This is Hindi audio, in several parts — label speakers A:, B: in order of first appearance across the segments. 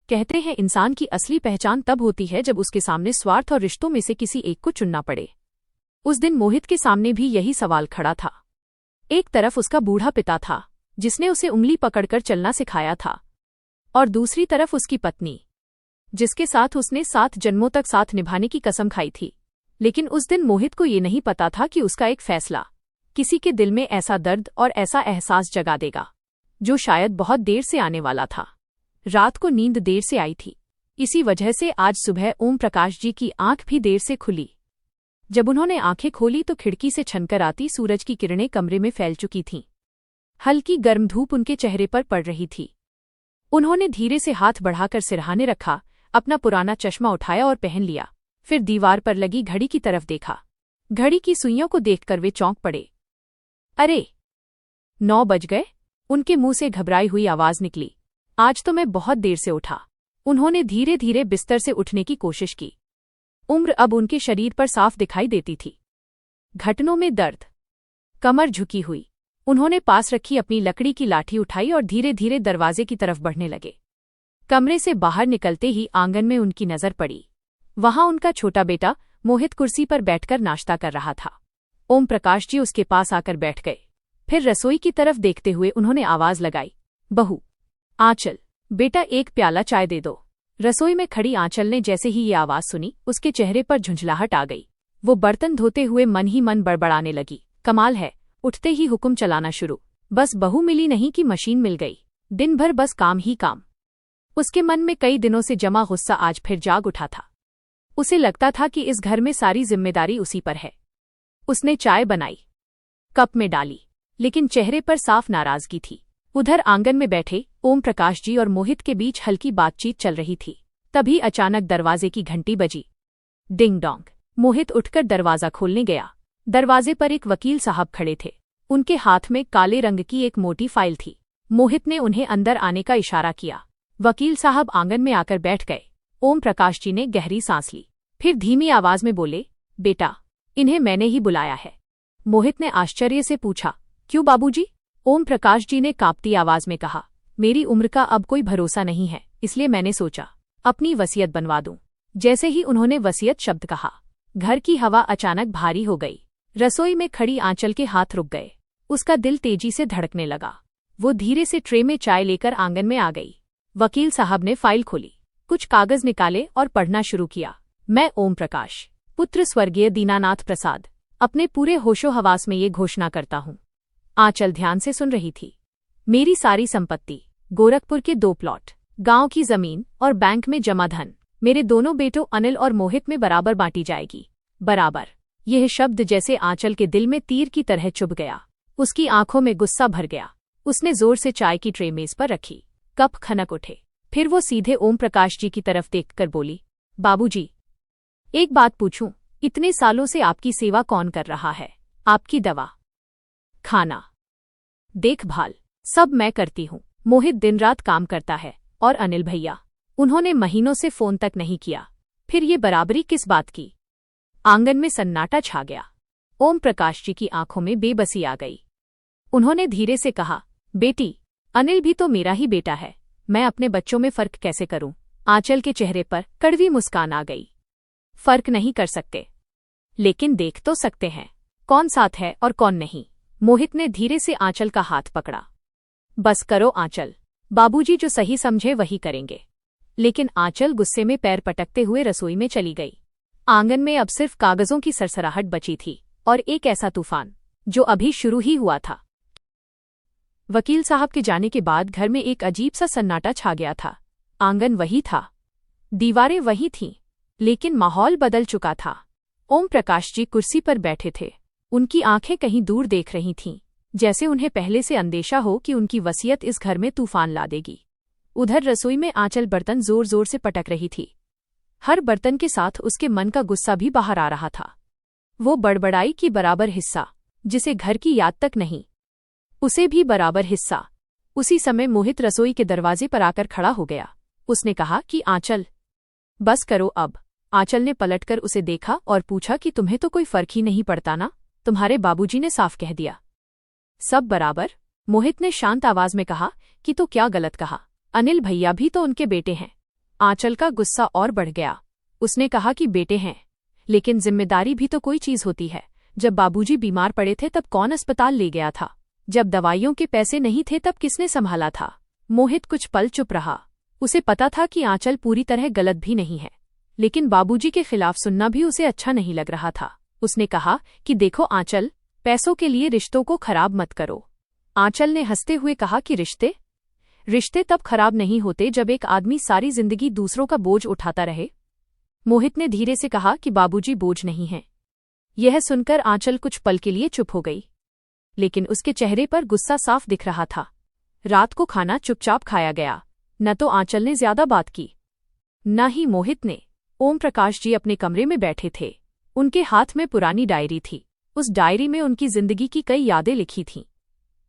A: कहते हैं इंसान की असली पहचान तब होती है जब उसके सामने स्वार्थ और रिश्तों में से किसी एक को चुनना पड़े। उस दिन मोहित के सामने भी यही सवाल खड़ा था। एक तरफ उसका बूढ़ा पिता था, जिसने उसे उंगली पकड़कर चलना सिखाया था, और दूसरी तरफ उसकी पत्नी, जिसके साथ उसने 7 जन्मों तक साथ निभाने की कसम खाई थी। लेकिन उस दिन मोहित को ये नहीं पता था कि उसका एक फैसला किसी के दिल में ऐसा दर्द और ऐसा एहसास जगा देगा, जो शायद बहुत देर से आने वाला था। रात को नींद देर से आई थी, इसी वजह से आज सुबह ओम प्रकाश जी की आंख भी देर से खुली। जब उन्होंने आंखें खोली तो खिड़की से छनकर आती सूरज की किरणें कमरे में फैल चुकी थीं। हल्की गर्म धूप उनके चेहरे पर पड़ रही थी। उन्होंने धीरे से हाथ बढ़ाकर सिरहाने रखा, अपना पुराना चश्मा उठाया और पहन लिया। फिर दीवार पर लगी घड़ी की तरफ देखा। घड़ी की सुइयों को देखकर वे चौंक पड़े। अरे, 9 बज गए? उनके मुंह से घबराई हुई आवाज निकली। आज तो मैं बहुत देर से उठा। उन्होंने धीरे धीरे बिस्तर से उठने की कोशिश की। उम्र अब उनके शरीर पर साफ दिखाई देती थी। घुटनों में दर्द, कमर झुकी हुई। उन्होंने पास रखी अपनी लकड़ी की लाठी उठाई और धीरे धीरे दरवाजे की तरफ बढ़ने लगे। कमरे से बाहर निकलते ही आंगन में उनकी नजर पड़ी। वहां उनका छोटा बेटा मोहित कुर्सी पर बैठकर नाश्ता कर रहा था। ओम प्रकाश जी उसके पास आकर बैठ गए। फिर रसोई की तरफ देखते हुए उन्होंने आवाज लगाई, बहू, आंचल, बेटा एक प्याला चाय दे दो। रसोई में खड़ी आंचल ने जैसे ही ये आवाज सुनी, उसके चेहरे पर झुंझलाहट आ गई। वो बर्तन धोते हुए मन ही मन बड़बड़ाने लगी। कमाल है, उठते ही हुक्म चलाना शुरू। बस बहू मिली नहीं कि मशीन मिल गई। दिन भर बस काम ही काम। उसके मन में कई दिनों से जमा गुस्सा आज फिर जाग उठा था। उसे लगता था कि इस घर में सारी जिम्मेदारी उसी पर है। उसने चाय बनाई, कप में डाली, लेकिन चेहरे पर साफ नाराजगी थी। उधर आंगन में बैठे ओम प्रकाश जी और मोहित के बीच हल्की बातचीत चल रही थी। तभी अचानक दरवाजे की घंटी बजी। Ding dong. मोहित उठकर दरवाजा खोलने गया। दरवाजे पर एक वकील साहब खड़े थे। उनके हाथ में काले रंग की एक मोटी फाइल थी। मोहित ने उन्हें अंदर आने का इशारा किया। वकील साहब आंगन में आकर बैठ गए। ओम प्रकाश जी ने गहरी सांस ली, फिर धीमी आवाज में बोले, बेटा, इन्हें मैंने ही बुलाया है। मोहित ने आश्चर्य से पूछा, क्यों बाबूजी? ओम प्रकाश जी ने कांपती आवाज में कहा, मेरी उम्र का अब कोई भरोसा नहीं है, इसलिए मैंने सोचा अपनी वसीयत बनवा दूं। जैसे ही उन्होंने वसीयत शब्द कहा, घर की हवा अचानक भारी हो गई। रसोई में खड़ी आंचल के हाथ रुक गए। उसका दिल तेजी से धड़कने लगा। वो धीरे से ट्रे में चाय लेकर आंगन में आ गई। वकील साहब ने फाइल खोली, कुछ कागज निकाले और पढ़ना शुरू किया। मैं ओम प्रकाश, पुत्र स्वर्गीय दीनानाथ प्रसाद, अपने पूरे होशो हवास में ये घोषणा करता हूँ। आंचल ध्यान से सुन रही थी। मेरी सारी संपत्ति, गोरखपुर के 2 प्लॉट, गांव की जमीन और बैंक में जमा धन मेरे दोनों बेटों अनिल और मोहित में बराबर बांटी जाएगी। बराबर। यह शब्द जैसे आंचल के दिल में तीर की तरह चुभ गया। उसकी आंखों में गुस्सा भर गया। उसने जोर से चाय की ट्रे मेज पर रखी। कप खनक उठे। फिर वो सीधे ओम प्रकाश जी की तरफ देखकर बोली, बाबूजी, एक बात पूछूं? इतने सालों से आपकी सेवा कौन कर रहा है? आपकी दवा, खाना, देखभाल सब मैं करती हूँ। मोहित दिन रात काम करता है, और अनिल भैया, उन्होंने महीनों से फोन तक नहीं किया। फिर ये बराबरी किस बात की? आंगन में सन्नाटा छा गया। ओम प्रकाश जी की आंखों में बेबसी आ गई। उन्होंने धीरे से कहा, बेटी, अनिल भी तो मेरा ही बेटा है। मैं अपने बच्चों में फर्क कैसे करूं? आंचल के चेहरे पर कड़वी मुस्कान आ गई। फर्क नहीं कर सकते, लेकिन देख तो सकते हैं कौन साथ है और कौन नहीं। मोहित ने धीरे से आंचल का हाथ पकड़ा। बस करो आंचल, बाबूजी जो सही समझे वही करेंगे। लेकिन आंचल गुस्से में पैर पटकते हुए रसोई में चली गई। आंगन में अब सिर्फ कागजों की सरसराहट बची थी और एक ऐसा तूफान जो अभी शुरू ही हुआ था। वकील साहब के जाने के बाद घर में एक अजीब सा सन्नाटा छा गया था। आंगन वही था, दीवारें वही थीं, लेकिन माहौल बदल चुका था। ओम प्रकाश जी कुर्सी पर बैठे थे। उनकी आंखें कहीं दूर देख रही थीं, जैसे उन्हें पहले से अंदेशा हो कि उनकी वसीयत इस घर में तूफान ला देगी। उधर रसोई में आंचल बर्तन जोर जोर से पटक रही थी। हर बर्तन के साथ उसके मन का गुस्सा भी बाहर आ रहा था। वो बड़बड़ाई की बराबर हिस्सा, जिसे घर की याद तक नहीं, उसे भी बराबर हिस्सा। उसी समय मोहित रसोई के दरवाजे पर आकर खड़ा हो गया। उसने कहा कि आंचल, बस करो अब। आंचल ने पलटकर उसे देखा और पूछा कि तुम्हें तो कोई फर्क ही नहीं पड़ता ना? तुम्हारे बाबूजी ने साफ कह दिया, सब बराबर। मोहित ने शांत आवाज में कहा कि तो क्या गलत कहा? अनिल भैया भी तो उनके बेटे हैं। आंचल का गुस्सा और बढ़ गया। उसने कहा कि बेटे हैं, लेकिन जिम्मेदारी भी तो कोई चीज होती है। जब बाबूजी बीमार पड़े थे तब कौन अस्पताल ले गया था? जब दवाइयों के पैसे नहीं थे तब किसने संभाला था? मोहित कुछ पल चुप रहा। उसे पता था कि आंचल पूरी तरह गलत भी नहीं है, लेकिन बाबूजी के खिलाफ सुनना भी उसे अच्छा नहीं लग रहा था। उसने कहा कि देखो आंचल, पैसों के लिए रिश्तों को खराब मत करो। आंचल ने हंसते हुए कहा कि रिश्ते तब खराब नहीं होते जब एक आदमी सारी जिंदगी दूसरों का बोझ उठाता रहे। मोहित ने धीरे से कहा कि बाबूजी बोझ नहीं हैं। यह सुनकर आंचल कुछ पल के लिए चुप हो गई, लेकिन उसके चेहरे पर गुस्सा साफ दिख रहा था। रात को खाना चुपचाप खाया गया। न तो आंचल ने ज्यादा बात की, न ही मोहित ने। ओम प्रकाश जी अपने कमरे में बैठे थे। उनके हाथ में पुरानी डायरी थी। उस डायरी में उनकी जिंदगी की कई यादें लिखी थीं।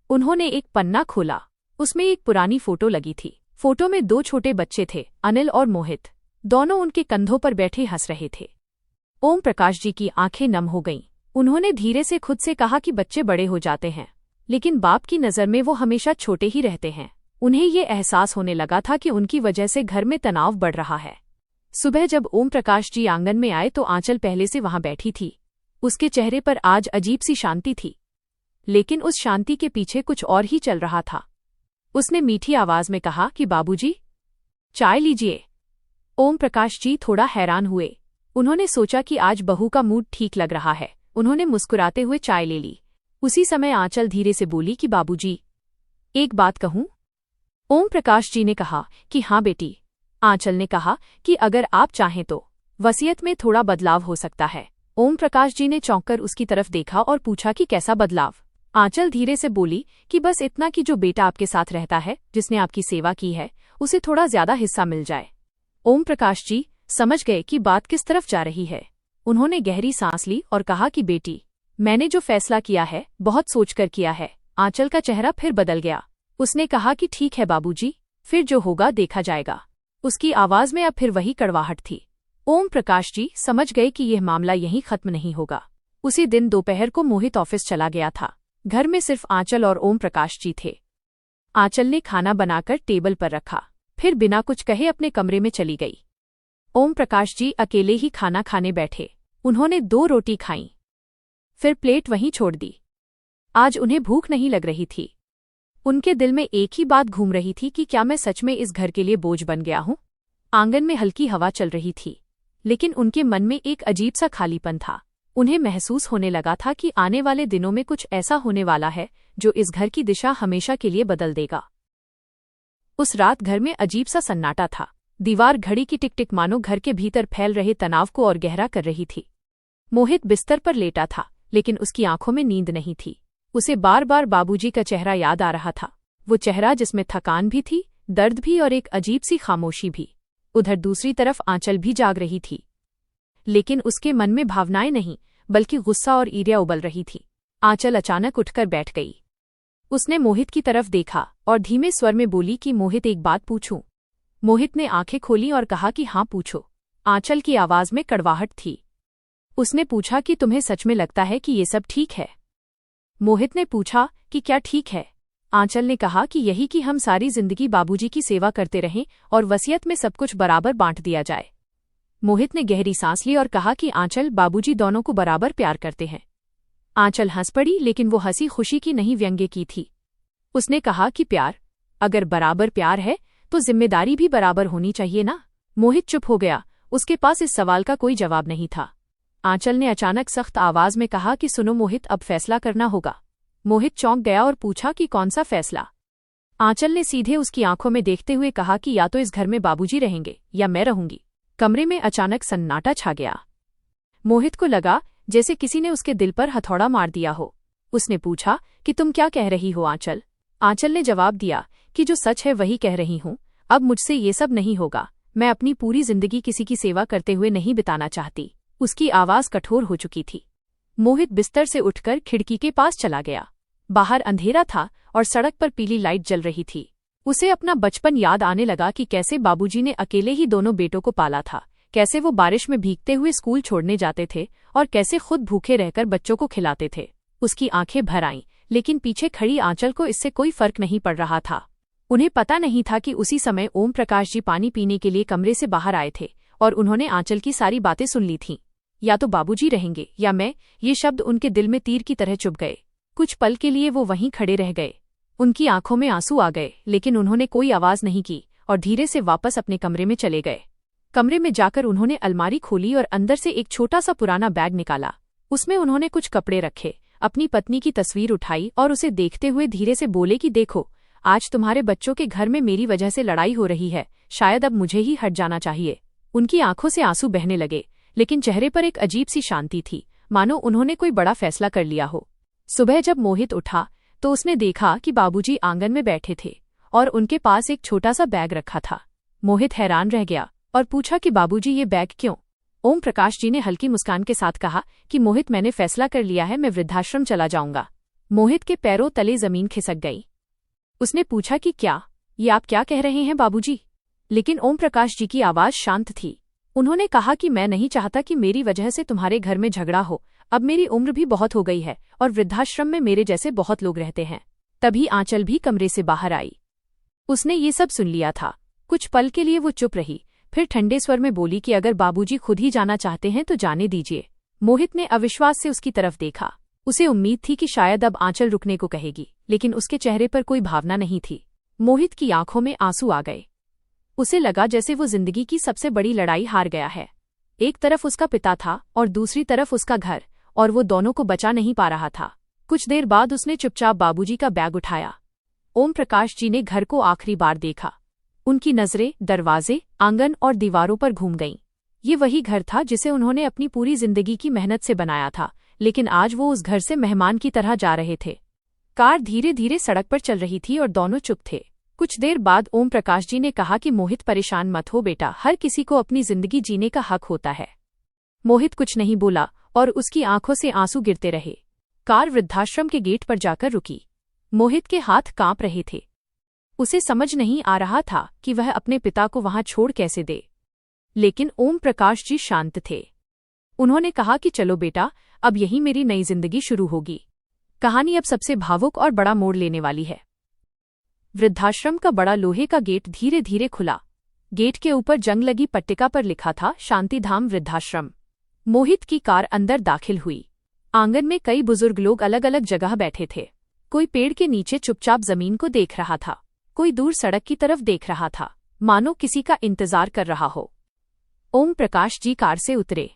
A: उन्होंने एक पन्ना खोला। उसमें एक पुरानी फोटो लगी थी। फोटो में 2 छोटे बच्चे थे, अनिल और मोहित। दोनों उनके कंधों पर बैठे हंस रहे थे। ओम प्रकाश जी की आंखें नम हो गईं। उन्होंने धीरे से खुद से कहा कि बच्चे बड़े हो जाते हैं, लेकिन बाप की नज़र में वो हमेशा छोटे ही रहते हैं। उन्हें ये एहसास होने लगा था कि उनकी वजह से घर में तनाव बढ़ रहा है। सुबह जब ओम प्रकाश जी आंगन में आए तो आंचल पहले से वहां बैठी थी। उसके चेहरे पर आज अजीब सी शांति थी, लेकिन उस शांति के पीछे कुछ और ही चल रहा था। उसने मीठी आवाज में कहा कि बाबूजी, चाय लीजिए। ओम प्रकाश जी थोड़ा हैरान हुए। उन्होंने सोचा कि आज बहू का मूड ठीक लग रहा है। उन्होंने मुस्कुराते हुए चाय ले ली। उसी समय आंचल धीरे से बोली कि बाबूजी, एक बात कहूं? ओम प्रकाश जी ने कहा कि हाँ बेटी। आंचल ने कहा कि अगर आप चाहें तो वसीयत में थोड़ा बदलाव हो सकता है। ओम प्रकाश जी ने चौंककर उसकी तरफ देखा और पूछा कि कैसा बदलाव? आंचल धीरे से बोली कि बस इतना कि जो बेटा आपके साथ रहता है, जिसने आपकी सेवा की है, उसे थोड़ा ज्यादा हिस्सा मिल जाए। ओम प्रकाश जी समझ गए कि बात किस तरफ जा रही है। उन्होंने गहरी सांस ली और कहा कि बेटी, मैंने जो फैसला किया है बहुत सोचकर किया है। आंचल का चेहरा फिर बदल गया। उसने कहा कि ठीक है बाबूजी, फिर जो होगा देखा जाएगा। उसकी आवाज में अब फिर वही कड़वाहट थी। ओम प्रकाश जी समझ गए कि यह मामला यहीं खत्म नहीं होगा। उसी दिन दोपहर को मोहित ऑफिस चला गया था। घर में सिर्फ आंचल और ओम प्रकाश जी थे। आंचल ने खाना बनाकर टेबल पर रखा, फिर बिना कुछ कहे अपने कमरे में चली गई। ओम प्रकाश जी अकेले ही खाना खाने बैठे। उन्होंने 2 रोटी खाईं, फिर प्लेट वहीं छोड़ दी। आज उन्हें भूख नहीं लग रही थी। उनके दिल में एक ही बात घूम रही थी कि क्या मैं सच में इस घर के लिए बोझ बन गया हूं? आंगन में हल्की हवा चल रही थी, लेकिन उनके मन में एक अजीब सा खालीपन था। उन्हें महसूस होने लगा था कि आने वाले दिनों में कुछ ऐसा होने वाला है जो इस घर की दिशा हमेशा के लिए बदल देगा। उस रात घर में अजीब सा सन्नाटा था। दीवार घड़ी की टिक टिक मानो घर के भीतर फैल रहे तनाव को और गहरा कर रही थी। मोहित बिस्तर पर लेटा था, लेकिन उसकी आंखों में नींद नहीं थी। उसे बार बार बाबूजी का चेहरा याद आ रहा था, वो चेहरा जिसमें थकान भी थी, दर्द भी और एक अजीब सी खामोशी भी। उधर दूसरी तरफ आंचल भी जाग रही थी, लेकिन उसके मन में भावनाएं नहीं, बल्कि गुस्सा और ईर्ष्या उबल रही थी। आंचल अचानक उठकर बैठ गई। उसने मोहित की तरफ देखा और धीमे स्वर में बोली कि मोहित, एक बात पूछूं? मोहित ने आंखें खोली और कहा कि हाँ पूछो। आंचल की आवाज में कड़वाहट थी। उसने पूछा कि तुम्हें सच में लगता है कि ये सब ठीक है? मोहित ने पूछा कि क्या ठीक है? आंचल ने कहा कि यही कि हम सारी जिंदगी बाबूजी की सेवा करते रहें और वसीयत में सब कुछ बराबर बांट दिया जाए। मोहित ने गहरी सांस ली और कहा कि आंचल, बाबूजी दोनों को बराबर प्यार करते हैं। आंचल हंस पड़ी, लेकिन वो हंसी खुशी की नहीं, व्यंग्य की थी। उसने कहा कि प्यार, अगर बराबर प्यार है तो जिम्मेदारी भी बराबर होनी चाहिए ना? मोहित चुप हो गया। उसके पास इस सवाल का कोई जवाब नहीं था। आंचल ने अचानक सख्त आवाज में कहा कि सुनो मोहित, अब फैसला करना होगा। मोहित चौंक गया और पूछा कि कौन सा फैसला? आंचल ने सीधे उसकी आंखों में देखते हुए कहा कि या तो इस घर में बाबूजी रहेंगे या मैं रहूंगी। कमरे में अचानक सन्नाटा छा गया। मोहित को लगा जैसे किसी ने उसके दिल पर हथौड़ा मार दिया हो। उसने पूछा कि तुम क्या कह रही हो आंचल? आंचल ने जवाब दिया कि जो सच है वही कह रही हूं। अब मुझसे ये सब नहीं होगा। मैं अपनी पूरी जिंदगी किसी की सेवा करते हुए नहीं बिताना चाहती। उसकी आवाज कठोर हो चुकी थी। मोहित बिस्तर से उठकर खिड़की के पास चला गया। बाहर अंधेरा था और सड़क पर पीली लाइट जल रही थी। उसे अपना बचपन याद आने लगा कि कैसे बाबूजी ने अकेले ही दोनों बेटों को पाला था, कैसे वो बारिश में भीगते हुए स्कूल छोड़ने जाते थे और कैसे खुद भूखे रहकर बच्चों को खिलाते थे। उसकी आंखें भर आईं, लेकिन पीछे खड़ी आंचल को इससे कोई फर्क नहीं पड़ रहा था। उन्हें पता नहीं था कि उसी समय ओम प्रकाश जी पानी पीने के लिए कमरे से बाहर आए थे और उन्होंने आंचल की सारी बातें सुन ली थीं। या तो बाबूजी रहेंगे या मैं, ये शब्द उनके दिल में तीर की तरह चुभ गए। कुछ पल के लिए वो वहीं खड़े रह गए। उनकी आंखों में आंसू आ गए, लेकिन उन्होंने कोई आवाज नहीं की और धीरे से वापस अपने कमरे में चले गए। कमरे में जाकर उन्होंने अलमारी खोली और अंदर से एक छोटा सा पुराना बैग निकाला। उसमें उन्होंने कुछ कपड़े रखे, अपनी पत्नी की तस्वीर उठाई और उसे देखते हुए धीरे से बोले कि देखो, आज तुम्हारे बच्चों के घर में मेरी वजह से लड़ाई हो रही है, शायद अब मुझे ही हट जाना चाहिए। उनकी आंखों से आंसू बहने लगे, लेकिन चेहरे पर एक अजीब सी शांति थी, मानो उन्होंने कोई बड़ा फैसला कर लिया हो। सुबह जब मोहित उठा तो उसने देखा कि बाबूजी आंगन में बैठे थे और उनके पास एक छोटा सा बैग रखा था। मोहित हैरान रह गया और पूछा कि बाबूजी ये बैग क्यों? ओम प्रकाश जी ने हल्की मुस्कान के साथ कहा कि मोहित, मैंने फैसला कर लिया है, मैं वृद्धाश्रम चला जाऊंगा। मोहित के पैरों तले जमीन खिसक गई। उसने पूछा कि क्या, ये आप क्या कह रहे हैं बाबूजी? लेकिन ओम प्रकाश जी की आवाज शांत थी। उन्होंने कहा कि मैं नहीं चाहता कि मेरी वजह से तुम्हारे घर में झगड़ा हो। अब मेरी उम्र भी बहुत हो गई है और वृद्धाश्रम में मेरे जैसे बहुत लोग रहते हैं। तभी आंचल भी कमरे से बाहर आई। उसने ये सब सुन लिया था। कुछ पल के लिए वो चुप रही, फिर ठंडे स्वर में बोली कि अगर बाबूजी खुद ही जाना चाहते हैं तो जाने दीजिए। मोहित ने अविश्वास से उसकी तरफ देखा। उसे उम्मीद थी कि शायद अब आंचल रुकने को कहेगी, लेकिन उसके चेहरे पर कोई भावना नहीं थी। मोहित की आंखों में आंसू आ गए। उसे लगा जैसे वो जिंदगी की सबसे बड़ी लड़ाई हार गया है। एक तरफ उसका पिता था और दूसरी तरफ उसका घर, और वो दोनों को बचा नहीं पा रहा था। कुछ देर बाद उसने चुपचाप बाबूजी का बैग उठाया। ओम प्रकाश जी ने घर को आखिरी बार देखा। उनकी नजरें दरवाजे, आंगन और दीवारों पर घूम गईं। ये वही घर था जिसे उन्होंने अपनी पूरी जिंदगी की मेहनत से बनाया था, लेकिन आज वो उस घर से मेहमान की तरह जा रहे थे। कार धीरे धीरे सड़क पर चल रही थी और दोनों चुप थे। कुछ देर बाद ओम प्रकाश जी ने कहा कि मोहित, परेशान मत हो बेटा, हर किसी को अपनी जिंदगी जीने का हक होता है। मोहित कुछ नहीं बोला और उसकी आंखों से आंसू गिरते रहे। कार वृद्धाश्रम के गेट पर जाकर रुकी। मोहित के हाथ कांप रहे थे। उसे समझ नहीं आ रहा था कि वह अपने पिता को वहां छोड़ कैसे दे। लेकिन ओम प्रकाश जी शांत थे। उन्होंने कहा कि चलो बेटा, अब यही मेरी नई जिंदगी शुरू होगी। कहानी अब सबसे भावुक और बड़ा मोड़ लेने वाली है। वृद्धाश्रम का बड़ा लोहे का गेट धीरे धीरे खुला। गेट के ऊपर जंग लगी पट्टिका पर लिखा था, शांतिधाम वृद्धाश्रम। मोहित की कार अंदर दाखिल हुई। आंगन में कई बुजुर्ग लोग अलग अलग जगह बैठे थे। कोई पेड़ के नीचे चुपचाप जमीन को देख रहा था, कोई दूर सड़क की तरफ देख रहा था, मानो किसी का इंतजार कर रहा हो। ओम प्रकाश जी कार से उतरे।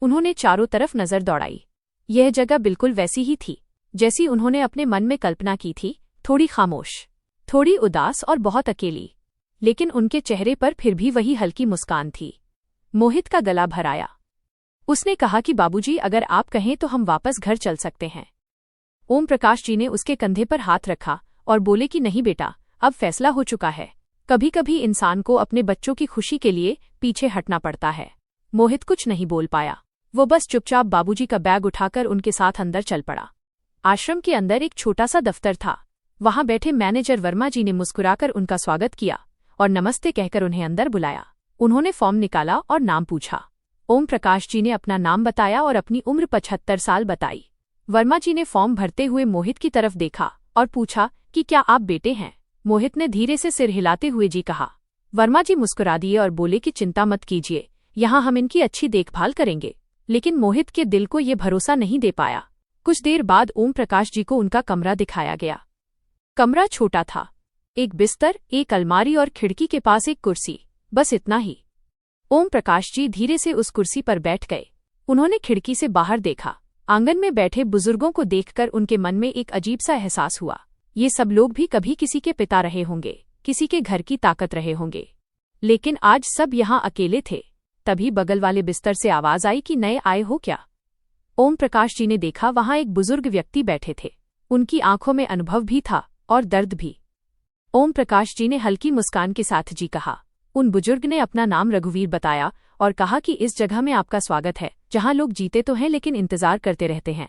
A: उन्होंने चारों तरफ नजर दौड़ाई। यह जगह बिल्कुल वैसी ही थी जैसी उन्होंने अपने मन में कल्पना की थी, थोड़ी खामोश, थोड़ी उदास और बहुत अकेली, लेकिन उनके चेहरे पर फिर भी वही हल्की मुस्कान थी। मोहित का गला भर आया। उसने कहा कि बाबूजी, अगर आप कहें तो हम वापस घर चल सकते हैं। ओम प्रकाश जी ने उसके कंधे पर हाथ रखा और बोले कि नहीं बेटा, अब फैसला हो चुका है। कभी कभी इंसान को अपने बच्चों की खुशी के लिए पीछे हटना पड़ता है। मोहित कुछ नहीं बोल पाया। वो बस चुपचाप बाबूजी का बैग उठाकर उनके साथ अंदर चल पड़ा। आश्रम के अंदर एक छोटा सा दफ्तर था। वहां बैठे मैनेजर वर्मा जी ने मुस्कुराकर उनका स्वागत किया और नमस्ते कहकर उन्हें अंदर बुलाया। उन्होंने फॉर्म निकाला और नाम पूछा। ओम प्रकाश जी ने अपना नाम बताया और अपनी उम्र 75 साल बताई। वर्मा जी ने फॉर्म भरते हुए मोहित की तरफ देखा और पूछा कि क्या आप बेटे हैं? मोहित ने धीरे से सिर हिलाते हुए जी कहा। वर्मा जी मुस्कुरा दिए और बोले कि चिंता मत कीजिए, यहाँ हम इनकी अच्छी देखभाल करेंगे। लेकिन मोहित के दिल को ये भरोसा नहीं दे पाया। कुछ देर बाद ओम प्रकाश जी को उनका कमरा दिखाया गया। कमरा छोटा था। एक बिस्तर, एक अलमारी और खिड़की के पास एक कुर्सी, बस इतना ही। ओम प्रकाश जी धीरे से उस कुर्सी पर बैठ गए। उन्होंने खिड़की से बाहर देखा। आंगन में बैठे बुजुर्गों को देखकर उनके मन में एक अजीब सा एहसास हुआ। ये सब लोग भी कभी किसी के पिता रहे होंगे, किसी के घर की ताकत रहे होंगे, लेकिन आज सब यहाँ अकेले थे। तभी बगल वाले बिस्तर से आवाज आई कि नए आए हो क्या? ओम प्रकाश जी ने देखा वहां एक बुजुर्ग व्यक्ति बैठे थे। उनकी आंखों में अनुभव भी था और दर्द भी। ओम प्रकाश जी ने हल्की मुस्कान के साथ जी कहा। उन बुजुर्ग ने अपना नाम रघुवीर बताया और कहा कि इस जगह में आपका स्वागत है, जहां लोग जीते तो हैं लेकिन इंतजार करते रहते हैं।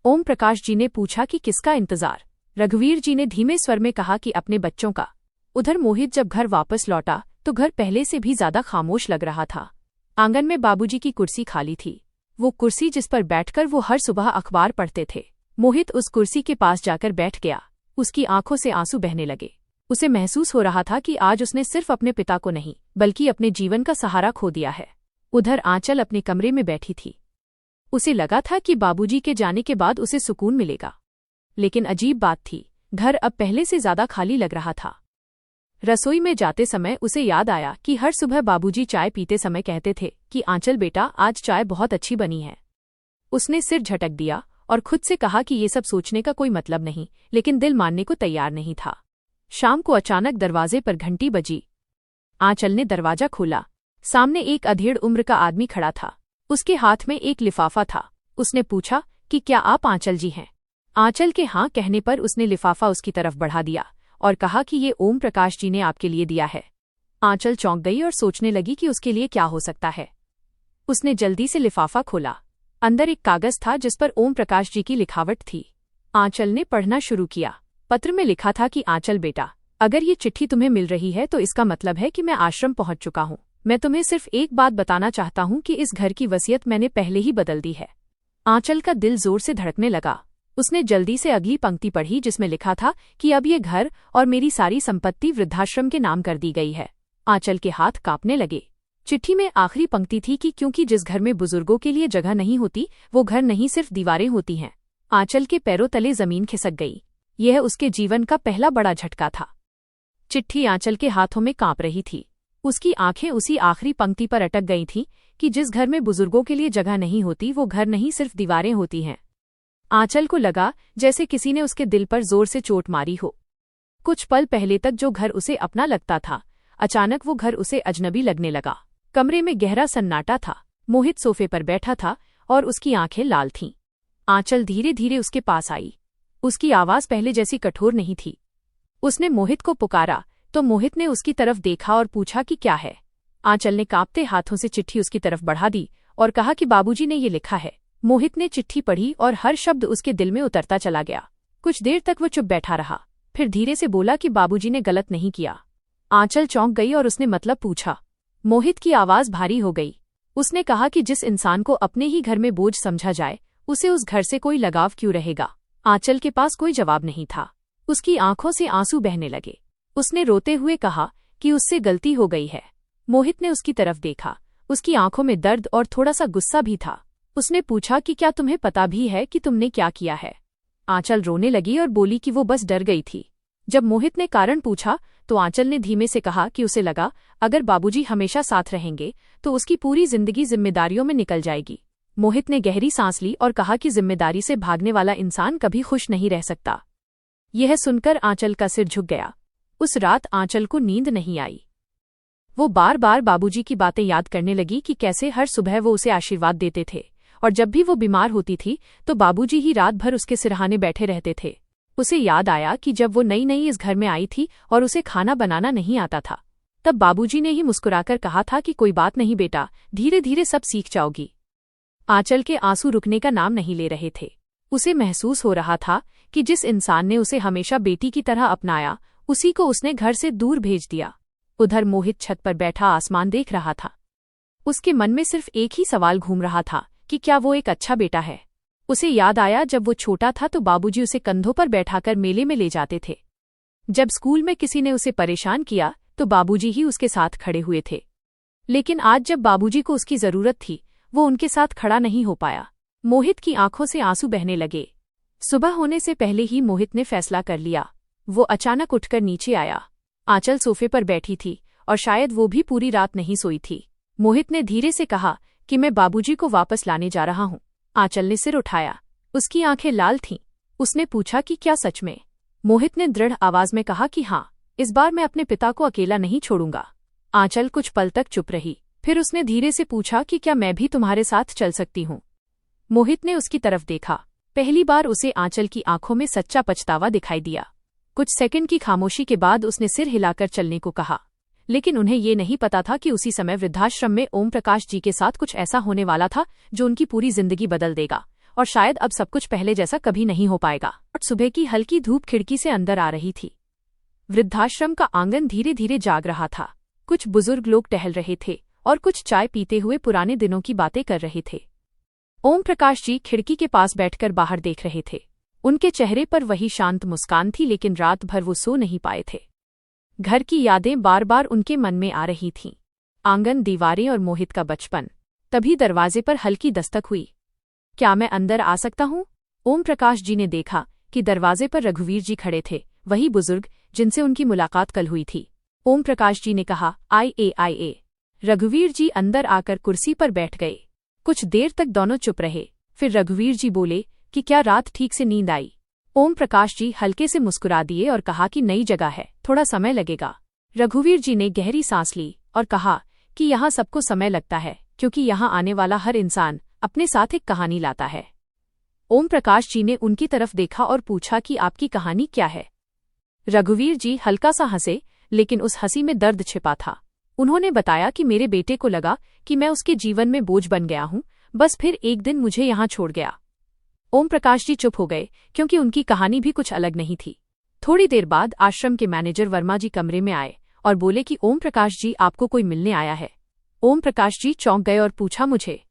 A: ओम प्रकाश जी ने पूछा कि किसका इंतजार? रघुवीर जी ने धीमे स्वर में कहा कि अपने बच्चों का। उधर मोहित जब घर वापस लौटा तो घर पहले से भी ज्यादा खामोश लग रहा था। आंगन में बाबूजी की कुर्सी खाली थी, वो कुर्सी जिस पर बैठकर वो हर सुबह अखबार पढ़ते थे। मोहित उस कुर्सी के पास जाकर बैठ गया। उसकी आंखों से आंसू बहने लगे। उसे महसूस हो रहा था कि आज उसने सिर्फ अपने पिता को नहीं बल्कि अपने जीवन का सहारा खो दिया है। उधर आंचल अपने कमरे में बैठी थी। उसे लगा था कि बाबूजी के जाने के बाद उसे सुकून मिलेगा, लेकिन अजीब बात थी, घर अब पहले से ज्यादा खाली लग रहा था। रसोई में जाते समय उसे याद आया कि हर सुबह बाबूजी चाय पीते समय कहते थे कि आंचल बेटा, आज चाय बहुत अच्छी बनी है। उसने सिर झटक दिया और खुद से कहा कि ये सब सोचने का कोई मतलब नहीं, लेकिन दिल मानने को तैयार नहीं था। शाम को अचानक दरवाजे पर घंटी बजी। आंचल ने दरवाजा खोला। सामने एक अधेड़ उम्र का आदमी खड़ा था। उसके हाथ में एक लिफाफा था। उसने पूछा कि क्या आप आंचल जी हैं? आंचल के हाँ कहने पर उसने लिफाफा उसकी तरफ बढ़ा दिया और कहा कि ये ओम प्रकाश जी ने आपके लिए दिया है। आंचल चौंक गई और सोचने लगी कि उसके लिए क्या हो सकता है। उसने जल्दी से लिफाफा खोला। अंदर एक कागज था जिस पर ओम प्रकाश जी की लिखावट थी। आंचल ने पढ़ना शुरू किया। पत्र में लिखा था कि आंचल बेटा, अगर ये चिट्ठी तुम्हें मिल रही है तो इसका मतलब है कि मैं आश्रम पहुंच चुका हूं। मैं तुम्हें सिर्फ एक बात बताना चाहता हूं कि इस घर की वसीयत मैंने पहले ही बदल दी है। आंचल का दिल जोर से धड़कने लगा। उसने जल्दी से अगली पंक्ति पढ़ी जिसमें लिखा था कि अब ये घर और मेरी सारी संपत्ति वृद्धाश्रम के नाम कर दी गई है। आंचल के हाथ कांपने लगे। चिट्ठी में आखिरी पंक्ति थी कि क्योंकि जिस घर में बुजुर्गों के लिए जगह नहीं होती वो घर नहीं सिर्फ दीवारें होती हैं। आंचल के पैरों तले जमीन खिसक गई। यह उसके जीवन का पहला बड़ा झटका था। चिट्ठी आंचल के हाथों में कांप रही थी। उसकी आंखें उसी आखिरी पंक्ति पर अटक गई थीं कि जिस घर में बुजुर्गों के लिए जगह नहीं होती वो घर नहीं सिर्फ दीवारें होती हैं। आंचल को लगा जैसे किसी ने उसके दिल पर जोर से चोट मारी हो। कुछ पल पहले तक जो घर उसे अपना लगता था, अचानक वो घर उसे अजनबी लगने लगा। कमरे में गहरा सन्नाटा था। मोहित सोफे पर बैठा था और उसकी आंखें लाल थीं। आंचल धीरे धीरे उसके पास आई। उसकी आवाज पहले जैसी कठोर नहीं थी। उसने मोहित को पुकारा तो मोहित ने उसकी तरफ देखा और पूछा कि क्या है। आंचल ने कांपते हाथों से चिट्ठी उसकी तरफ बढ़ा दी और कहा कि बाबूजी ने ये लिखा है। मोहित ने चिट्ठी पढ़ी और हर शब्द उसके दिल में उतरता चला गया। कुछ देर तक वो चुप बैठा रहा, फिर धीरे से बोला कि बाबूजी ने गलत नहीं किया। आंचल चौंक गई और उसने मतलब पूछा। मोहित की आवाज भारी हो गई। उसने कहा कि जिस इंसान को अपने ही घर में बोझ समझा जाए उसे उस घर से कोई लगाव क्यों रहेगा। आंचल के पास कोई जवाब नहीं था। उसकी आंखों से आंसू बहने लगे। उसने रोते हुए कहा कि उससे गलती हो गई है। मोहित ने उसकी तरफ देखा। उसकी आंखों में दर्द और थोड़ा सा गुस्सा भी था। उसने पूछा कि क्या तुम्हें पता भी है कि तुमने क्या किया है। आंचल रोने लगी और बोली कि वो बस डर गई थी। जब मोहित ने कारण पूछा तो आंचल ने धीमे से कहा कि उसे लगा अगर बाबूजी हमेशा साथ रहेंगे तो उसकी पूरी जिंदगी जिम्मेदारियों में निकल जाएगी। मोहित ने गहरी सांस ली और कहा कि जिम्मेदारी से भागने वाला इंसान कभी खुश नहीं रह सकता। यह सुनकर आंचल का सिर झुक गया। उस रात आंचल को नींद नहीं आई। वो बार बार बाबूजी की बातें याद करने लगी कि कैसे हर सुबह वो उसे आशीर्वाद देते थे और जब भी वो बीमार होती थी तो बाबूजी ही रात भर उसके सिरहाने बैठे रहते थे। उसे याद आया कि जब वो नई नई इस घर में आई थी और उसे खाना बनाना नहीं आता था, तब बाबूजी ने ही मुस्कुराकर कहा था कि कोई बात नहीं बेटा, धीरे धीरे सब सीख जाओगी। आंचल के आंसू रुकने का नाम नहीं ले रहे थे। उसे महसूस हो रहा था कि जिस इंसान ने उसे हमेशा बेटी की तरह अपनाया उसी को उसने घर से दूर भेज दिया। उधर मोहित छत पर बैठा आसमान देख रहा था। उसके मन में सिर्फ एक ही सवाल घूम रहा था कि क्या वो एक अच्छा बेटा है। उसे याद आया जब वो छोटा था तो बाबूजी उसे कंधों पर बैठाकर मेले में ले जाते थे। जब स्कूल में किसी ने उसे परेशान किया तो बाबूजी ही उसके साथ खड़े हुए थे। लेकिन आज जब बाबूजी को उसकी जरूरत थी वो उनके साथ खड़ा नहीं हो पाया। मोहित की आंखों से आंसू बहने लगे। सुबह होने से पहले ही मोहित ने फैसला कर लिया। वो अचानक उठकर नीचे आया। आंचल सोफे पर बैठी थी और शायद वो भी पूरी रात नहीं सोई थी। मोहित ने धीरे से कहा कि मैं बाबूजी को वापस लाने जा रहा हूं। आंचल ने सिर उठाया। उसकी आंखें लाल थीं। उसने पूछा कि क्या सच में? मोहित ने दृढ़ आवाज में कहा कि हाँ, इस बार मैं अपने पिता को अकेला नहीं छोड़ूंगा। आंचल कुछ पल तक चुप रही। फिर उसने धीरे से पूछा कि क्या मैं भी तुम्हारे साथ चल सकती हूँ? मोहित ने उसकी तरफ देखा। पहली बार उसे आंचल की आंखों में सच्चा पछतावा दिखाई दिया। कुछ सेकंड की खामोशी के बाद उसने सिर हिलाकर चलने को कहा। लेकिन उन्हें ये नहीं पता था कि उसी समय वृद्धाश्रम में ओम प्रकाश जी के साथ कुछ ऐसा होने वाला था जो उनकी पूरी जिंदगी बदल देगा और शायद अब सब कुछ पहले जैसा कभी नहीं हो पाएगा। और सुबह की हल्की धूप खिड़की से अंदर आ रही थी। वृद्धाश्रम का आंगन धीरे धीरे जाग रहा था। कुछ बुजुर्ग लोग टहल रहे थे और कुछ चाय पीते हुए पुराने दिनों की बातें कर रहे थे। ओम प्रकाश जी खिड़की के पास बैठकर बाहर देख रहे थे। उनके चेहरे पर वही शांत मुस्कान थी, लेकिन रात भर वो सो नहीं पाए थे। घर की यादें बार बार उनके मन में आ रही थीं। आंगन, दीवारें और मोहित का बचपन। तभी दरवाजे पर हल्की दस्तक हुई। क्या मैं अंदर आ सकता हूँ? ओम प्रकाश जी ने देखा कि दरवाजे पर रघुवीर जी खड़े थे, वही बुजुर्ग जिनसे उनकी मुलाकात कल हुई थी। ओम प्रकाश जी ने कहा, आइए। रघुवीर जी अंदर आकर कुर्सी पर बैठ गए। कुछ देर तक दोनों चुप रहे। फिर रघुवीर जी बोले कि क्या रात ठीक से नींद आई? ओम प्रकाश जी हल्के से मुस्कुरा दिए और कहा कि नई जगह है, थोड़ा समय लगेगा। रघुवीर जी ने गहरी सांस ली और कहा कि यहाँ सबको समय लगता है, क्योंकि यहाँ आने वाला हर इंसान अपने साथ एक कहानी लाता है। ओम प्रकाश जी ने उनकी तरफ देखा और पूछा कि आपकी कहानी क्या है? रघुवीर जी हल्का सा हंसे, लेकिन उस हंसी में दर्द छिपा था। उन्होंने बताया कि मेरे बेटे को लगा कि मैं उसके जीवन में बोझ बन गया हूँ, बस फिर एक दिन मुझे यहाँ छोड़ गया। ओम प्रकाश जी चुप हो गए, क्योंकि उनकी कहानी भी कुछ अलग नहीं थी। थोड़ी देर बाद आश्रम के मैनेजर वर्मा जी कमरे में आए और बोले कि ओम प्रकाश जी, आपको कोई मिलने आया है। ओम प्रकाश जी चौंक गए और पूछा, मुझे?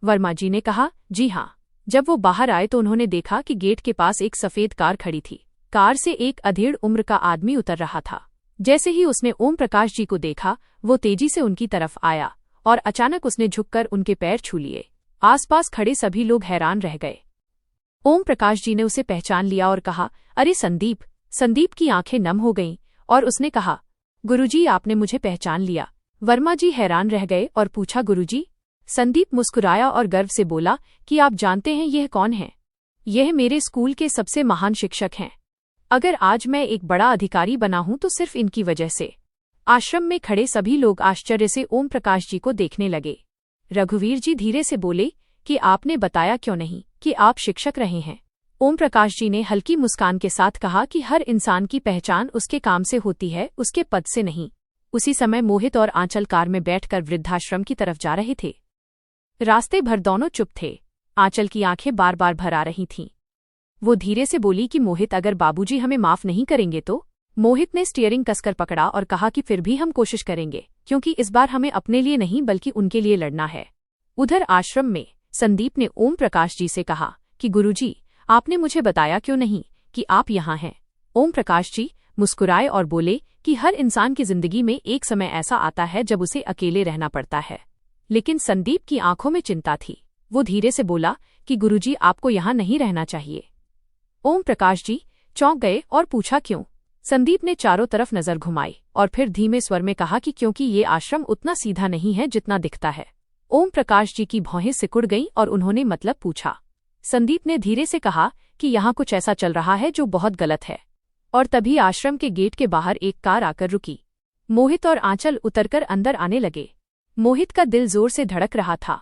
A: वर्मा जी ने कहा, जी हाँ। जब वो बाहर आए तो उन्होंने देखा कि गेट के पास एक सफेद कार खड़ी थी। कार से एक अधेड़ उम्र का आदमी उतर रहा था। जैसे ही उसने ओम प्रकाश जी को देखा, वो तेजी से उनकी तरफ आया और अचानक उसने झुककर उनके पैर छू लिए। आसपास खड़े सभी लोग हैरान रह गए। ओम प्रकाश जी ने उसे पहचान लिया और कहा, अरे संदीप। संदीप की आंखें नम हो गईं और उसने कहा, गुरुजी, आपने मुझे पहचान लिया। वर्मा जी हैरान रह गए और पूछा, गुरुजी? संदीप मुस्कुराया और गर्व से बोला कि आप जानते हैं यह कौन है? यह मेरे स्कूल के सबसे महान शिक्षक हैं। अगर आज मैं एक बड़ा अधिकारी बना हूं तो सिर्फ इनकी वजह से। आश्रम में खड़े सभी लोग आश्चर्य से ओम प्रकाश जी को देखने लगे। रघुवीर जी धीरे से बोले कि आपने बताया क्यों नहीं कि आप शिक्षक रहे हैं? ओम प्रकाश जी ने हल्की मुस्कान के साथ कहा कि हर इंसान की पहचान उसके काम से होती है, उसके पद से नहीं। उसी समय मोहित और आंचल कार में बैठकर वृद्धाश्रम की तरफ जा रहे थे। रास्ते भर दोनों चुप थे। आंचल की आंखें बार बार भर आ रही थीं। वो धीरे से बोली कि मोहित, अगर बाबूजी हमें माफ नहीं करेंगे तो? मोहित ने स्टीयरिंग कसकर पकड़ा और कहा कि फिर भी हम कोशिश करेंगे, क्योंकि इस बार हमें अपने लिए नहीं बल्कि उनके लिए लड़ना है। उधर आश्रम में संदीप ने ओम प्रकाश जी से कहा कि गुरुजी, आपने मुझे बताया क्यों नहीं कि आप यहाँ हैं? ओम प्रकाश जी मुस्कुराए और बोले कि हर इंसान की जिंदगी में एक समय ऐसा आता है जब उसे अकेले रहना पड़ता है। लेकिन संदीप की आंखों में चिंता थी। वो धीरे से बोला कि गुरुजी, आपको यहाँ नहीं रहना चाहिए। ओम प्रकाश जी चौंक गए और पूछा, क्यों? संदीप ने चारों तरफ नजर घुमाई और फिर धीमे स्वर में कहा कि क्योंकि ये आश्रम उतना सीधा नहीं है जितना दिखता है। ओम प्रकाश जी की भौहें सिकुड़ गईं और उन्होंने मतलब पूछा। संदीप ने धीरे से कहा कि यहाँ कुछ ऐसा चल रहा है जो बहुत गलत है। और तभी आश्रम के गेट के बाहर एक कार आकर रुकी। मोहित और आंचल उतरकर अंदर आने लगे। मोहित का दिल जोर से धड़क रहा था।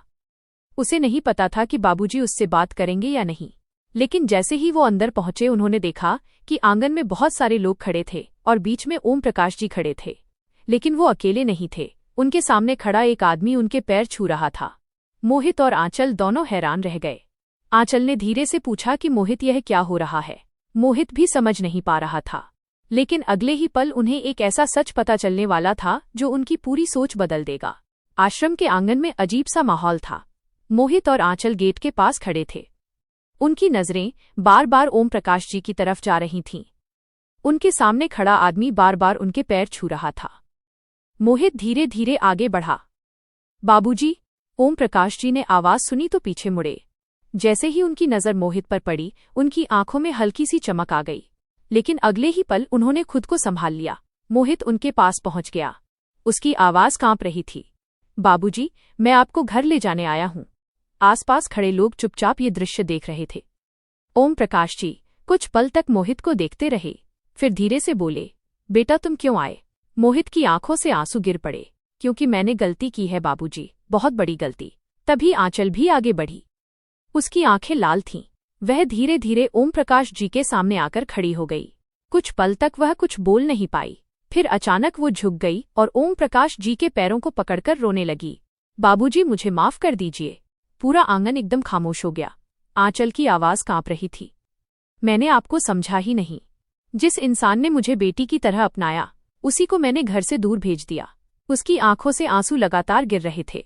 A: उसे नहीं पता था कि बाबूजी उससे बात करेंगे या नहीं। लेकिन जैसे ही वो अंदर पहुंचे, उन्होंने देखा कि आंगन में बहुत सारे लोग खड़े थे और बीच में ओम प्रकाश जी खड़े थे। लेकिन वो अकेले नहीं थे। उनके सामने खड़ा एक आदमी उनके पैर छू रहा था। मोहित और आंचल दोनों हैरान रह गए। आंचल ने धीरे से पूछा कि मोहित, यह क्या हो रहा है? मोहित भी समझ नहीं पा रहा था। लेकिन अगले ही पल उन्हें एक ऐसा सच पता चलने वाला था जो उनकी पूरी सोच बदल देगा। आश्रम के आंगन में अजीब सा माहौल था। मोहित और आंचल गेट के पास खड़े थे। उनकी नजरें बार बार ओम प्रकाश जी की तरफ जा रही थीं। उनके सामने खड़ा आदमी बार बार उनके पैर छू रहा था। मोहित धीरे धीरे आगे बढ़ा। बाबूजी! ओम प्रकाश जी ने आवाज सुनी तो पीछे मुड़े। जैसे ही उनकी नजर मोहित पर पड़ी, उनकी आंखों में हल्की सी चमक आ गई। लेकिन अगले ही पल उन्होंने खुद को संभाल लिया। मोहित उनके पास पहुंच गया। उसकी आवाज कांप रही थी। बाबूजी, मैं आपको घर ले जाने आया हूं। आसपास खड़े लोग चुपचाप ये दृश्य देख रहे थे। ओम प्रकाश जी कुछ पल तक मोहित को देखते रहे, फिर धीरे से बोले, बेटा तुम क्यों आए? मोहित की आंखों से आंसू गिर पड़े। क्योंकि मैंने गलती की है बाबूजी, बहुत बड़ी गलती। तभी आंचल भी आगे बढ़ी। उसकी आंखें लाल थीं। वह धीरे धीरे ओम प्रकाश जी के सामने आकर खड़ी हो गई। कुछ पल तक वह कुछ बोल नहीं पाई। फिर अचानक वो झुक गई और ओम प्रकाश जी के पैरों को पकड़कर रोने लगी। बाबूजी, मुझे माफ कर दीजिए। पूरा आंगन एकदम खामोश हो गया। आंचल की आवाज कांप रही थी। मैंने आपको समझा ही नहीं। जिस इंसान ने मुझे बेटी की तरह अपनाया, उसी को मैंने घर से दूर भेज दिया। उसकी आंखों से आंसू लगातार गिर रहे थे।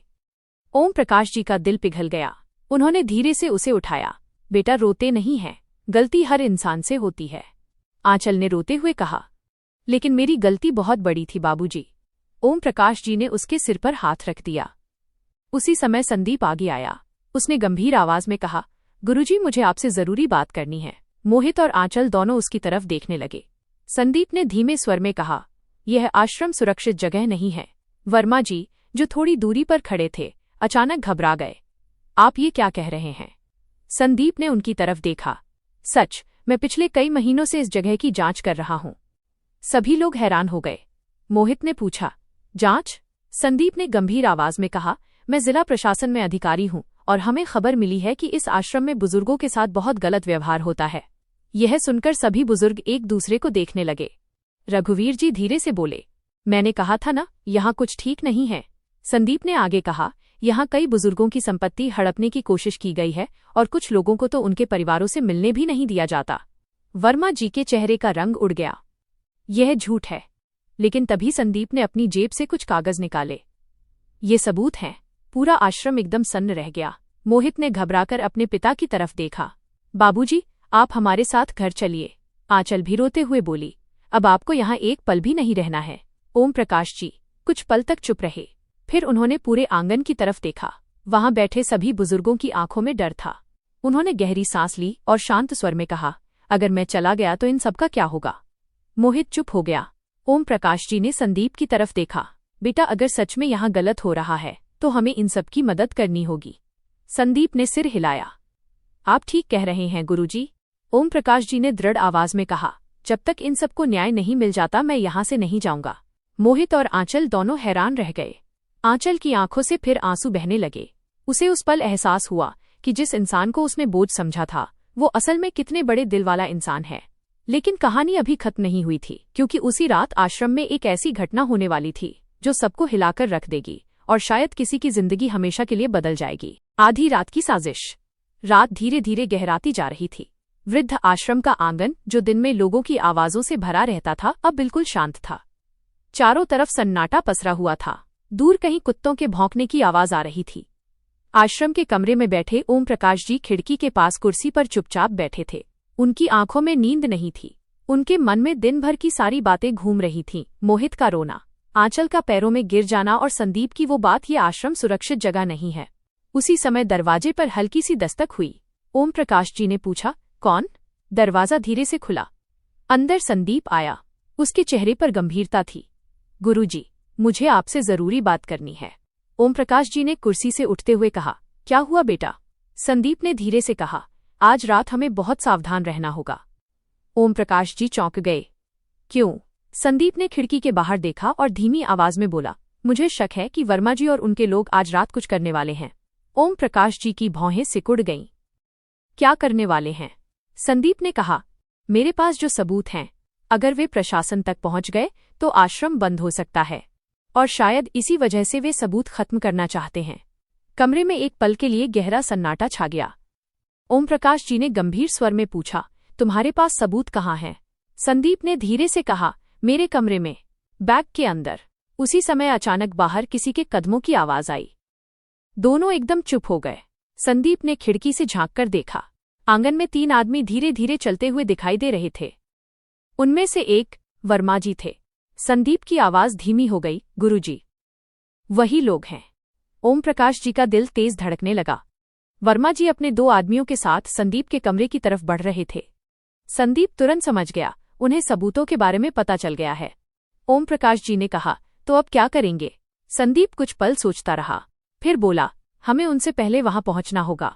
A: ओम प्रकाश जी का दिल पिघल गया। उन्होंने धीरे से उसे उठाया। बेटा, रोते नहीं है, गलती हर इंसान से होती है। आंचल ने रोते हुए कहा। लेकिन मेरी गलती बहुत बड़ी थी बाबूजी। ओम प्रकाश जी ने उसके सिर पर हाथ रख दिया। उसी समय संदीप आगे आया। उसने गंभीर आवाज में कहा, गुरुजी, मुझे आपसे जरूरी बात करनी है। मोहित और आंचल दोनों उसकी तरफ देखने लगे। संदीप ने धीमे स्वर में कहा, यह आश्रम सुरक्षित जगह नहीं है। वर्मा जी, जो थोड़ी दूरी पर खड़े थे, अचानक घबरा गए। आप ये क्या कह रहे हैं? संदीप ने उनकी तरफ देखा। सच, मैं पिछले कई महीनों से इस जगह की जांच कर रहा हूं। सभी लोग हैरान हो गए। मोहित ने पूछा, जांच? संदीप ने गंभीर आवाज में कहा, मैं जिला प्रशासन में अधिकारी हूं और हमें खबर मिली है कि इस आश्रम में बुजुर्गों के साथ बहुत गलत व्यवहार होता है। यह सुनकर सभी बुजुर्ग एक दूसरे को देखने लगे। रघुवीर जी धीरे से बोले, मैंने कहा था ना, यहाँ कुछ ठीक नहीं है। संदीप ने आगे कहा, यहाँ कई बुजुर्गों की संपत्ति हड़पने की कोशिश की गई है और कुछ लोगों को तो उनके परिवारों से मिलने भी नहीं दिया जाता। वर्मा जी के चेहरे का रंग उड़ गया। यह झूठ है। लेकिन तभी संदीप ने अपनी जेब से कुछ कागज निकाले। ये सबूत हैं। पूरा आश्रम एकदम सन्न रह गया। मोहित ने घबराकर अपने पिता की तरफ देखा। बाबूजी, आप हमारे साथ घर चलिए। आंचल भी रोते हुए बोली, अब आपको यहाँ एक पल भी नहीं रहना है। ओम प्रकाश जी कुछ पल तक चुप रहे। फिर उन्होंने पूरे आंगन की तरफ देखा। वहां बैठे सभी बुजुर्गों की आंखों में डर था। उन्होंने गहरी सांस ली और शांत स्वर में कहा, अगर मैं चला गया तो इन सबका क्या होगा? मोहित चुप हो गया। ओम प्रकाश जी ने संदीप की तरफ देखा। बेटा, अगर सच में यहाँ गलत हो रहा है तो हमें इन सब की मदद करनी होगी। संदीप ने सिर हिलाया। आप ठीक कह रहे हैं गुरुजी। ओम प्रकाश जी ने दृढ़ आवाज में कहा, जब तक इन सबको न्याय नहीं मिल जाता मैं यहाँ से नहीं जाऊंगा। मोहित और आंचल दोनों हैरान रह गए। आंचल की आंखों से फिर आंसू बहने लगे। उसे उस पल एहसास हुआ कि जिस इंसान को उसने बोझ समझा था वो असल में कितने बड़े दिल वाला इंसान है। लेकिन कहानी अभी खत्म नहीं हुई थी, क्योंकि उसी रात आश्रम में एक ऐसी घटना होने वाली थी जो सबको हिलाकर रख देगी और शायद किसी की जिंदगी हमेशा के लिए बदल जाएगी। आधी रात की साजिश। रात धीरे धीरे गहराती जा रही थी। वृद्ध आश्रम का आंगन, जो दिन में लोगों की आवाजों से भरा रहता था, अब बिल्कुल शांत था। चारों तरफ सन्नाटा पसरा हुआ था। दूर कहीं कुत्तों के भौंकने की आवाज आ रही थी। आश्रम के कमरे में बैठे ओम प्रकाश जी खिड़की के पास कुर्सी पर चुपचाप बैठे थे। उनकी आंखों में नींद नहीं थी। उनके मन में दिन भर की सारी बातें घूम रही थीं। मोहित का रोना, आंचल का पैरों में गिर जाना और संदीप की वो बात, ये आश्रम सुरक्षित जगह नहीं है। उसी समय दरवाजे पर हल्की सी दस्तक हुई। ओम प्रकाश जी ने पूछा, कौन? दरवाजा धीरे से खुला। अंदर संदीप आया। उसके चेहरे पर गंभीरता थी। गुरुजी, मुझे आपसे जरूरी बात करनी है। ओम प्रकाश जी ने कुर्सी से उठते हुए कहा, क्या हुआ बेटा? संदीप ने धीरे से कहा, आज रात हमें बहुत सावधान रहना होगा। ओम प्रकाश जी चौंक गए। क्यों? संदीप ने खिड़की के बाहर देखा और धीमी आवाज में बोला, मुझे शक है कि वर्मा जी और उनके लोग आज रात कुछ करने वाले हैं। ओम प्रकाश जी की भौहें सिकुड़ गईं। क्या करने वाले हैं? संदीप ने कहा, मेरे पास जो सबूत हैं, अगर वे प्रशासन तक पहुंच गए तो आश्रम बंद हो सकता है, और शायद इसी वजह से वे सबूत खत्म करना चाहते हैं। कमरे में एक पल के लिए गहरा सन्नाटा छा गया। ओम प्रकाश जी ने गंभीर स्वर में पूछा, तुम्हारे पास सबूत कहाँ हैं? संदीप ने धीरे से कहा, मेरे कमरे में, बैग के अंदर। उसी समय अचानक बाहर किसी के कदमों की आवाज आई। दोनों एकदम चुप हो गए। संदीप ने खिड़की से झांककर देखा। आंगन में 3 आदमी धीरे धीरे चलते हुए दिखाई दे रहे थे। उनमें से एक वर्मा जी थे। संदीप की आवाज धीमी हो गई, गुरुजी, वही लोग हैं। ओम प्रकाश जी का दिल तेज धड़कने लगा। वर्मा जी अपने 2 आदमियों के साथ संदीप के कमरे की तरफ बढ़ रहे थे। संदीप तुरंत समझ गया, उन्हें सबूतों के बारे में पता चल गया है। ओम प्रकाश जी ने कहा, तो अब क्या करेंगे? संदीप कुछ पल सोचता रहा, फिर बोला, हमें उनसे पहले वहां पहुंचना होगा।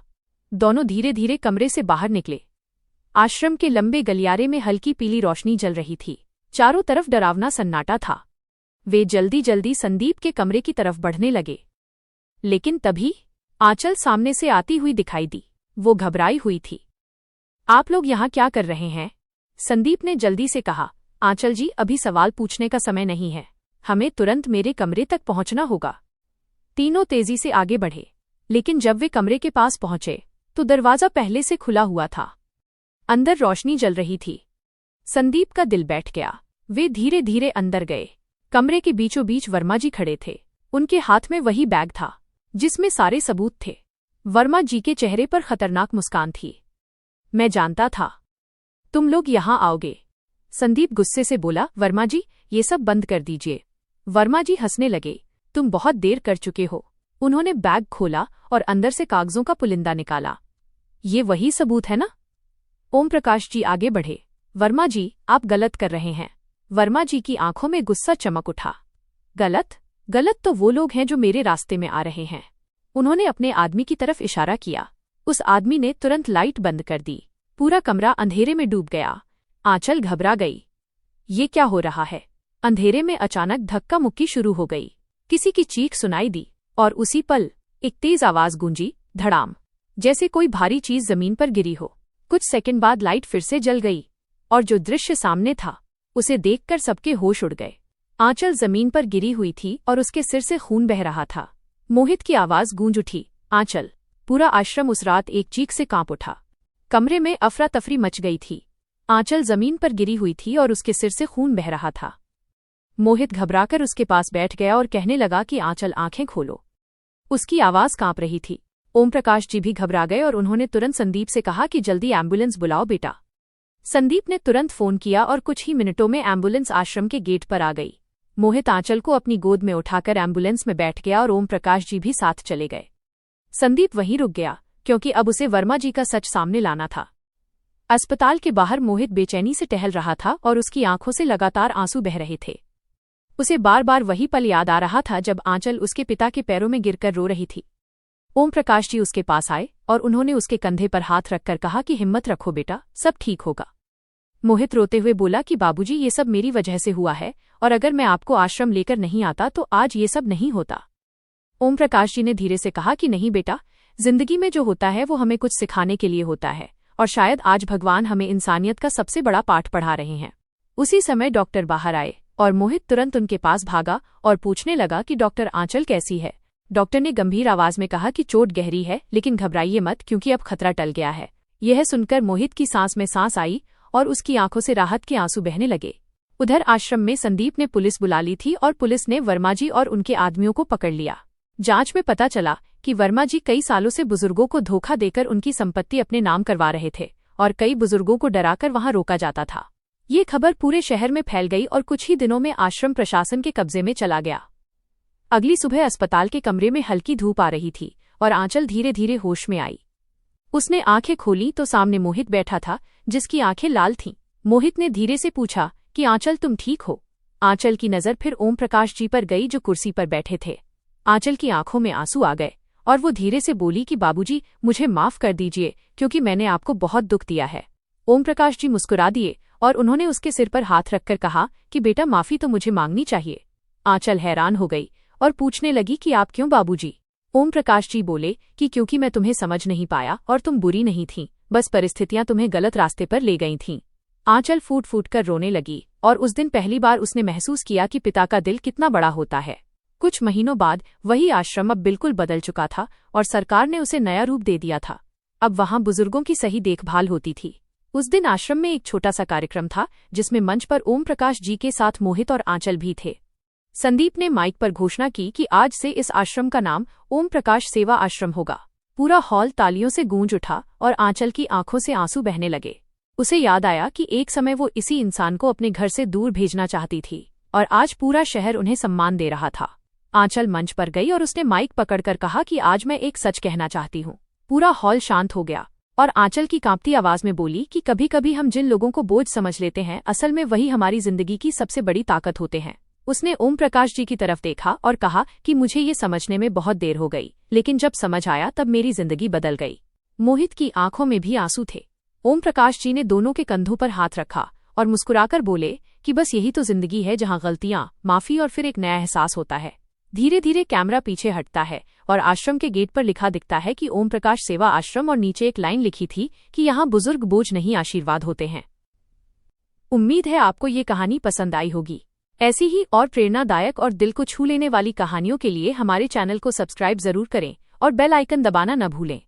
A: दोनों धीरे धीरे कमरे से बाहर निकले। आश्रम के लंबे गलियारे में हल्की पीली रोशनी जल रही थी। चारों तरफ डरावना सन्नाटा था। वे जल्दी जल्दी संदीप के कमरे की तरफ बढ़ने लगे। लेकिन तभी आंचल सामने से आती हुई दिखाई दी। वो घबराई हुई थी। आप लोग यहाँ क्या कर रहे हैं? संदीप ने जल्दी से कहा, आंचल जी, अभी सवाल पूछने का समय नहीं है। हमें तुरंत मेरे कमरे तक पहुंचना होगा। तीनों तेजी से आगे बढ़े, लेकिन जब वे कमरे के पास पहुंचे तो दरवाजा पहले से खुला हुआ था। अंदर रोशनी जल रही थी। संदीप का दिल बैठ गया। वे धीरे धीरे अंदर गए। कमरे के बीचों बीच वर्मा जी खड़े थे। उनके हाथ में वही बैग था जिसमें सारे सबूत थे। वर्मा जी के चेहरे पर खतरनाक मुस्कान थी। मैं जानता था तुम लोग यहाँ आओगे। संदीप गुस्से से बोला, वर्मा जी ये सब बंद कर दीजिए। वर्मा जी हंसने लगे, तुम बहुत देर कर चुके हो। उन्होंने बैग खोला और अंदर से कागजों का पुलिंदा निकाला। ये वही सबूत है ना? ओम प्रकाश जी आगे बढ़े। वर्मा जी आप गलत कर रहे हैं। वर्मा जी की आंखों में गुस्सा चमक उठा। गलत? गलत तो वो लोग हैं जो मेरे रास्ते में आ रहे हैं। उन्होंने अपने आदमी की तरफ इशारा किया। उस आदमी ने तुरंत लाइट बंद कर दी। पूरा कमरा अंधेरे में डूब गया। आंचल घबरा गई। ये क्या हो रहा है? अंधेरे में अचानक धक्का मुक्की शुरू हो गई। किसी की चीख सुनाई दी और उसी पल एक तेज आवाज गूंजी, धड़ाम, जैसे कोई भारी चीज जमीन पर गिरी हो। कुछ सेकंड बाद लाइट फिर से जल गई और जो दृश्य सामने था उसे देखकर सबके होश उड़ गए। आंचल जमीन पर गिरी हुई थी और उसके सिर से खून बह रहा था। मोहित की आवाज गूंज उठी, आंचल। पूरा आश्रम उस रात एक चीख से कांप उठा। कमरे में अफरा तफरी मच गई थी। आंचल जमीन पर गिरी हुई थी और उसके सिर से खून बह रहा था। मोहित घबराकर उसके पास बैठ गया और कहने लगा कि आंचल आंखें खोलो। उसकी आवाज कांप रही थी। ओम प्रकाश जी भी घबरा गए और उन्होंने तुरंत संदीप से कहा कि जल्दी एम्बुलेंस बुलाओ बेटा। संदीप ने तुरंत फोन किया और कुछ ही मिनटों में एम्बुलेंस आश्रम के गेट पर आ गई। मोहित आंचल को अपनी गोद में उठाकर एम्बुलेंस में बैठ गया और ओम प्रकाश जी भी साथ चले गए। संदीप वहीं रुक गया क्योंकि अब उसे वर्मा जी का सच सामने लाना था। अस्पताल के बाहर मोहित बेचैनी से टहल रहा था और उसकी आंखों से लगातार आंसू बह रहे थे। उसे बार बार वही पल याद आ रहा था जब आंचल उसके पिता के पैरों में गिरकर रो रही थी। ओम प्रकाश जी उसके पास आए और उन्होंने उसके कंधे पर हाथ रखकर कहा कि हिम्मत रखो बेटा, सब ठीक होगा। मोहित रोते हुए बोला कि बाबूजी ये सब मेरी वजह से हुआ है और अगर मैं आपको आश्रम लेकर नहीं आता तो आज ये सब नहीं होता। ओम प्रकाश जी ने धीरे से कहा कि नहीं बेटा, जिंदगी में जो होता है वो हमें कुछ सिखाने के लिए होता है और शायद आज भगवान हमें इंसानियत का सबसे बड़ा पाठ पढ़ा रहे हैं। उसी समय डॉक्टर बाहर आए और मोहित तुरंत उनके पास भागा और पूछने लगा कि डॉक्टर आंचल कैसी है। डॉक्टर ने गंभीर आवाज में कहा कि चोट गहरी है लेकिन घबराइए मत क्योंकि अब खतरा टल गया है। यह सुनकर मोहित की सांस में सांस आई और उसकी आंखों से राहत के आंसू बहने लगे। उधर आश्रम में संदीप ने पुलिस बुला ली थी और पुलिस ने वर्मा जी और उनके आदमियों को पकड़ लिया। जांच में पता चला कि वर्मा जी कई सालों से बुजुर्गों को धोखा देकर उनकी संपत्ति अपने नाम करवा रहे थे और कई बुजुर्गों को डराकर वहां रोका जाता था। ये खबर पूरे शहर में फैल गई और कुछ ही दिनों में आश्रम प्रशासन के कब्जे में चला गया। अगली सुबह अस्पताल के कमरे में हल्की धूप आ रही थी और आंचल धीरे धीरे होश में आई। उसने आंखें खोली तो सामने मोहित बैठा था जिसकी आंखें लाल थीं। मोहित ने धीरे से पूछा कि आंचल तुम ठीक हो? आंचल की नजर फिर ओम प्रकाश जी पर गई जो कुर्सी पर बैठे थे। आंचल की आंखों में आंसू आ गए और वो धीरे से बोली कि बाबूजी मुझे माफ कर दीजिए क्योंकि मैंने आपको बहुत दुख दिया है। ओम प्रकाश जी मुस्कुरा दिए और उन्होंने उसके सिर पर हाथ रखकर कहा कि बेटा माफी तो मुझे मांगनी चाहिए। आंचल हैरान हो गई और पूछने लगी कि आप क्यों बाबूजी? ओम प्रकाश जी बोले कि क्योंकि मैं तुम्हें समझ नहीं पाया और तुम बुरी नहीं थीं, बस परिस्थितियां तुम्हें गलत रास्ते पर ले गई थीं। आंचल फूट फूट कर रोने लगी और उस दिन पहली बार उसने महसूस किया कि पिता का दिल कितना बड़ा होता है। कुछ महीनों बाद वही आश्रम अब बिल्कुल बदल चुका था और सरकार ने उसे नया रूप दे दिया था। अब वहां बुजुर्गों की सही देखभाल होती थी। उस दिन आश्रम में एक छोटा सा कार्यक्रम था जिसमें मंच पर ओम प्रकाश जी के साथ मोहित और आंचल भी थे। संदीप ने माइक पर घोषणा की कि आज से इस आश्रम का नाम ओम प्रकाश सेवा आश्रम होगा। पूरा हॉल तालियों से गूंज उठा और आंचल की आंखों से आंसू बहने लगे। उसे याद आया कि एक समय वो इसी इंसान को अपने घर से दूर भेजना चाहती थी और आज पूरा शहर उन्हें सम्मान दे रहा था। आंचल मंच पर गई और उसने माइक पकड़कर कहा कि आज मैं एक सच कहना चाहती हूँ। पूरा हॉल शांत हो गया और आंचल की कांपती आवाज में बोली कि कभी कभी हम जिन लोगों को बोझ समझ लेते हैं असल में वही हमारी जिंदगी की सबसे बड़ी ताकत होते हैं। उसने ओम प्रकाश जी की तरफ देखा और कहा कि मुझे ये समझने में बहुत देर हो गई, लेकिन जब समझ आया तब मेरी जिंदगी बदल गई। मोहित की आंखों में भी आंसू थे। ओम प्रकाश जी ने दोनों के कंधों पर हाथ रखा और मुस्कुराकर बोले कि बस यही तो जिंदगी है जहां गलतियां, माफी और फिर एक नया एहसास होता है। धीरे धीरे कैमरा पीछे हटता है और आश्रम के गेट पर लिखा दिखता है कि ओम प्रकाश सेवा आश्रम और नीचे एक लाइन लिखी थी कि यहाँ बुजुर्ग बोझ नहीं आशीर्वाद होते हैं। उम्मीद है आपको ये कहानी पसंद आई होगी। ऐसी ही और प्रेरणादायक और दिल को छू लेने वाली कहानियों के लिए हमारे चैनल को सब्सक्राइब जरूर करें और बेल आइकन दबाना न भूलें।